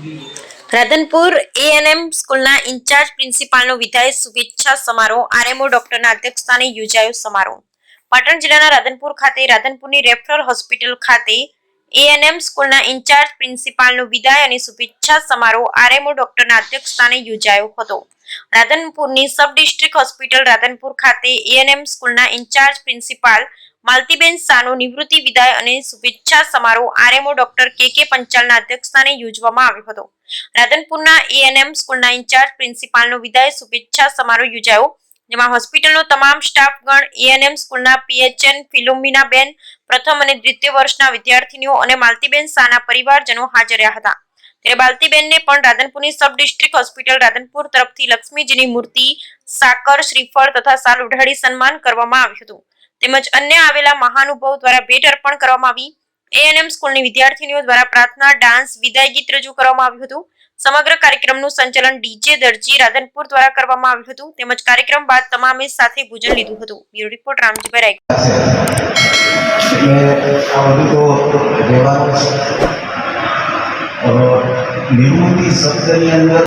Radhanpur ANM સ્કૂલના in charge પ્રિન્સિપાલનો વિદાય શુભેચ્છા સમારોહ આરએમઓ ડોક્ટરના અધ્યક્ષસ્થાને યોજાયો સમારોહ. પાટણ જિલ્લાના રાધનપુર ખાતે રાધનપુરની રેફરલ હોસ્પિટલ ખાતે એએનએમ સ્કૂલના ઇન્ચાર્જ પ્રિન્સિપાલનો વિદાય અને શુભેચ્છા સમારોહ આરએમઓ ડોક્ટરના અધ્યક્ષસ્થાને યોજાયો હતો. રાધનપુરની સબ ડિસ્ટ્રિક્ટ હોસ્પિટલ રાધનપુર ખાતે એએનએમ સ્કૂલના ઇન્ચાર્જ પ્રિન્સિપાલ માલતીબેન શાહનો નિવૃત્તિ વિદાય અને શુભેચ્છા સમારોહ આરએમઓ ડોક્ટર કે પંચાલના અધ્યક્ષસ્થાને યોજવામાં આવ્યો હતો. રાધનપુરના એએનએમ સ્કૂલના ઇન્ચાર્જ પ્રિન્સિપાલનો વિદાય શુભેચ્છા સમારોહ યોજાયો, જેમાં હોસ્પિટલનો તમામ સ્ટાફગણ, એએનએમ સ્કૂલના પીએચએન ફિલોમિનાબેન, પ્રથમ અને દ્વિતીય વર્ષના વિદ્યાર્થીનીઓ અને માલતીબેન શાહના પરિવારજનો હાજર રહ્યા હતા. ત્યારે માલતીબેનને પણ રાધનપુરની સબ ડિસ્ટ્રિક્ટ હોસ્પિટલ રાધનપુર તરફથી લક્ષ્મીજીની મૂર્તિ, સાકર, શ્રીફળ તથા સાલ ઉઢાડી સન્માન કરવામાં આવ્યું હતું. તેમજ અન્ય આવેલા મહાનુભાવો દ્વારા ભેટ અર્પણ કરવામાં આવી. એએનએમ સ્કૂલની વિદ્યાર્થીનીઓ દ્વારા પ્રાર્થના, ડાન્સ, વિદાય ગીત રજૂ કરવામાં આવ્યું હતું. સમગ્ર કાર્યક્રમનું સંચાલન ડીજે દરજી રાધનપુર દ્વારા કરવામાં આવ્યું હતું. તેમજ કાર્યક્રમ બાદ તમામે સાથે ભોજન લીધું હતું. બ્યુરો રિપોર્ટ રામજીભાઈ નિર્મૂતિ શબ્દની અંદર